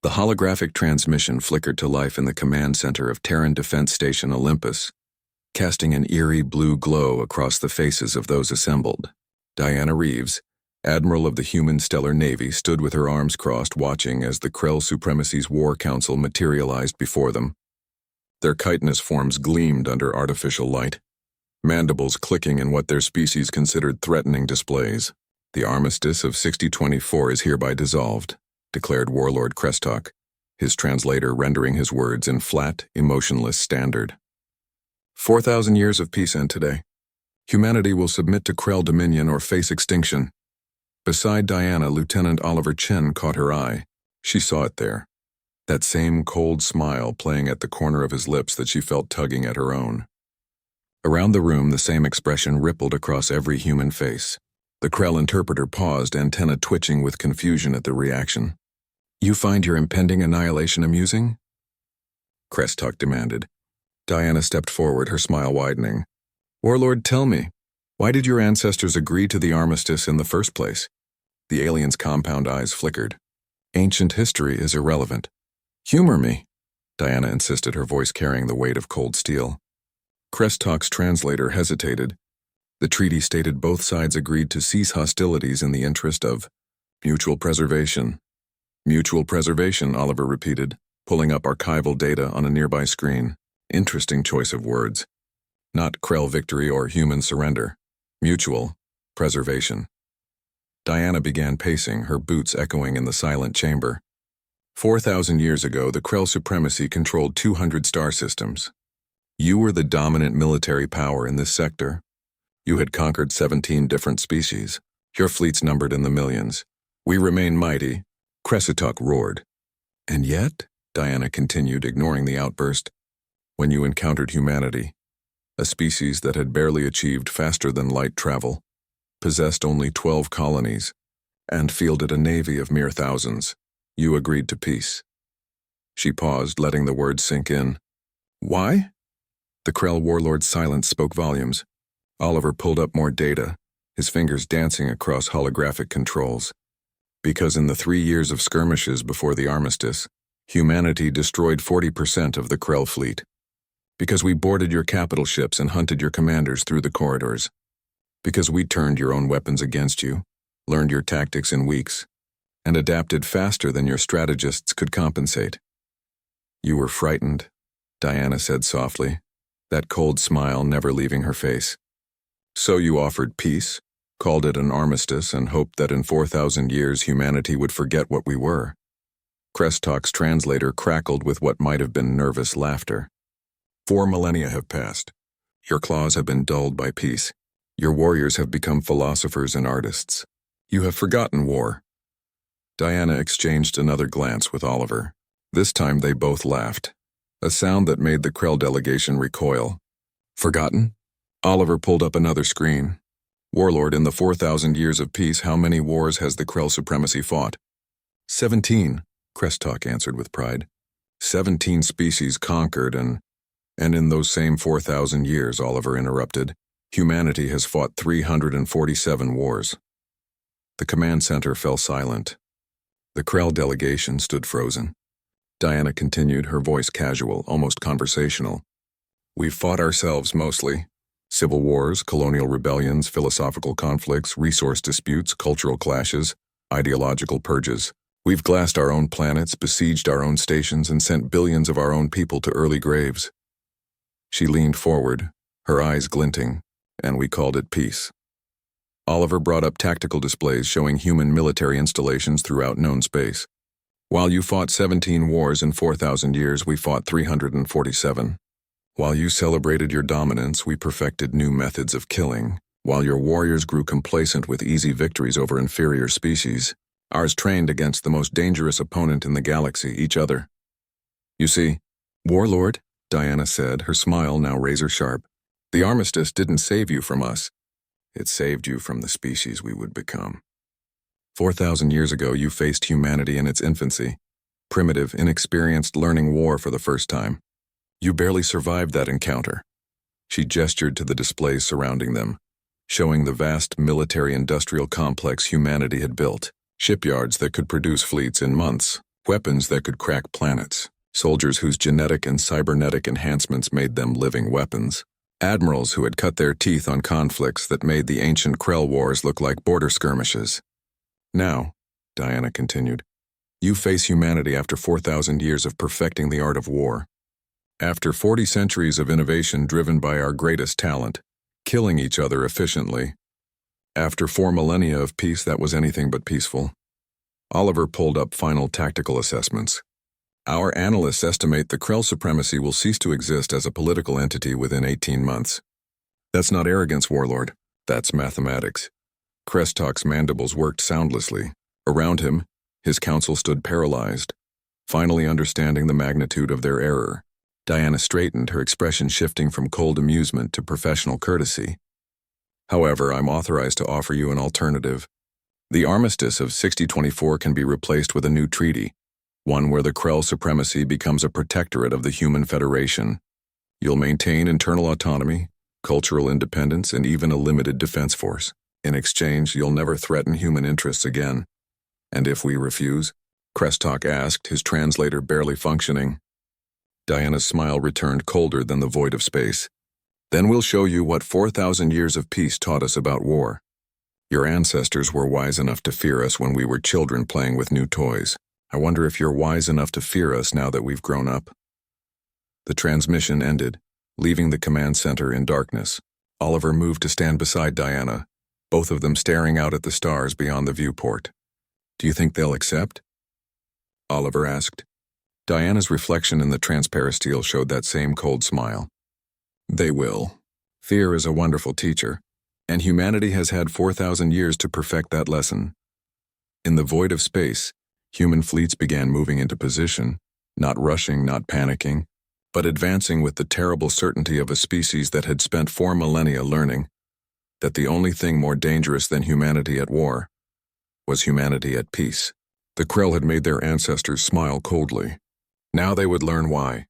The holographic transmission flickered to life in the command center of Terran Defense Station Olympus, casting an eerie blue glow across the faces of those assembled. Diana Reeves, Admiral of the Human Stellar Navy, stood with her arms crossed, watching as the Krell Supremacy's War Council materialized before them. Their chitinous forms gleamed under artificial light, mandibles clicking in what their species considered threatening displays. "The Armistice of 6024 is hereby dissolved," declared Warlord Krestok, his translator rendering his words in flat, emotionless standard. 4,000 years of peace end today. Humanity will submit to Krell dominion or face extinction. Beside Diana, Lieutenant Oliver Chen caught her eye. She saw it there, that same cold smile playing at the corner of his lips that she felt tugging at her own. Around the room, the same expression rippled across every human face. The Krell interpreter paused, antenna twitching with confusion at the reaction. "You find your impending annihilation amusing?" Krestok demanded. Diana stepped forward, her smile widening. "Warlord, tell me, why did your ancestors agree to the Armistice in the first place?" The alien's compound eyes flickered. "Ancient history is irrelevant." "Humor me," Diana insisted, her voice carrying the weight of cold steel. Krestok's translator hesitated. The treaty stated both sides agreed to cease hostilities in the interest of mutual preservation. "Mutual preservation," Oliver repeated, pulling up archival data on a nearby screen. Interesting choice of words. Not Krell victory or human surrender. Mutual preservation. Diana began pacing, her boots echoing in the silent chamber. 4,000 years ago, the Krell Supremacy controlled 200 star systems. You were the dominant military power in this sector. You had conquered 17 different species. Your fleets numbered in the millions. We remain mighty, Krestok roared. "And yet," Diana continued, ignoring the outburst, "when you encountered humanity, a species that had barely achieved faster-than-light travel, possessed only 12 colonies, and fielded a navy of mere thousands, you agreed to peace." She paused, letting the words sink in. "Why?" The Krell warlord's silence spoke volumes. Oliver pulled up more data, his fingers dancing across holographic controls. "Because in the 3 years of skirmishes before the Armistice, humanity destroyed 40% of the Krell fleet. Because we boarded your capital ships and hunted your commanders through the corridors. Because we turned your own weapons against you, learned your tactics in weeks, and adapted faster than your strategists could compensate." "You were frightened," Diana said softly, that cold smile never leaving her face. "So you offered peace, called it an armistice, and hoped that in 4,000 years humanity would forget what we were." Krestak's translator crackled with what might have been nervous laughter. 4 millennia have passed. Your claws have been dulled by peace. Your warriors have become philosophers and artists. You have forgotten war." Diana exchanged another glance with Oliver. This time they both laughed, a sound that made the Krell delegation recoil. "Forgotten?" Oliver pulled up another screen. "Warlord, in the 4,000 years of peace, how many wars has the Krell Supremacy fought?" 17, Krestok answered with pride. 17 species conquered, and in those same 4,000 years, Oliver interrupted, humanity has fought 347 wars. The command center fell silent. The Krell delegation stood frozen. Diana continued, her voice casual, almost conversational. "We've fought ourselves mostly. Civil wars, colonial rebellions, philosophical conflicts, resource disputes, cultural clashes, ideological purges. We've glassed our own planets, besieged our own stations, and sent billions of our own people to early graves." She leaned forward, her eyes glinting, "and we called it peace." Oliver brought up tactical displays showing human military installations throughout known space. "While you fought 17 wars in 4,000 years, we fought 347. While you celebrated your dominance, we perfected new methods of killing. While your warriors grew complacent with easy victories over inferior species, ours trained against the most dangerous opponent in the galaxy, each other. You see, Warlord," Diana said, her smile now razor-sharp, "the Armistice didn't save you from us. It saved you from the species we would become. 4,000 years ago, you faced humanity in its infancy, primitive, inexperienced, learning war for the first time. You barely survived that encounter." She gestured to the displays surrounding them, showing the vast military-industrial complex humanity had built, shipyards that could produce fleets in months, Weapons that could crack planets. Soldiers whose genetic and cybernetic enhancements made them living weapons. Admirals who had cut their teeth on conflicts that made the ancient Krell wars look like border skirmishes. Now, Diana continued, you face humanity after 4,000 years of perfecting the art of war. After 40 centuries of innovation driven by our greatest talent, killing each other efficiently. After 4 millennia of peace that was anything but peaceful. Oliver pulled up final tactical assessments. Our analysts estimate the Krell supremacy will cease to exist as a political entity within 18 months. That's not arrogance, Warlord. That's mathematics. Krestok's mandibles worked soundlessly. Around him, his council stood paralyzed, finally understanding the magnitude of their error. Diana straightened, her expression shifting from cold amusement to professional courtesy. However, I'm authorized to offer you an alternative. The Armistice of 6024 can be replaced with a new treaty, one where the Krell supremacy becomes a protectorate of the Human Federation. You'll maintain internal autonomy, cultural independence, and even a limited defense force. In exchange, you'll never threaten human interests again. And if we refuse? Krestok asked, his translator barely functioning. Diana's smile returned colder than the void of space. Then we'll show you what 4,000 years of peace taught us about war. Your ancestors were wise enough to fear us when we were children playing with new toys. I wonder if you're wise enough to fear us now that we've grown up. The transmission ended, leaving the command center in darkness. Oliver moved to stand beside Diana, both of them staring out at the stars beyond the viewport. Do you think they'll accept? Oliver asked. Diana's reflection in the transparisteel showed that same cold smile. They will. Fear is a wonderful teacher, and humanity has had 4,000 years to perfect that lesson. In the void of space, human fleets began moving into position, not rushing, not panicking, but advancing with the terrible certainty of a species that had spent 4 millennia learning that the only thing more dangerous than humanity at war was humanity at peace. The Krell had made their ancestors smile coldly. Now they would learn why.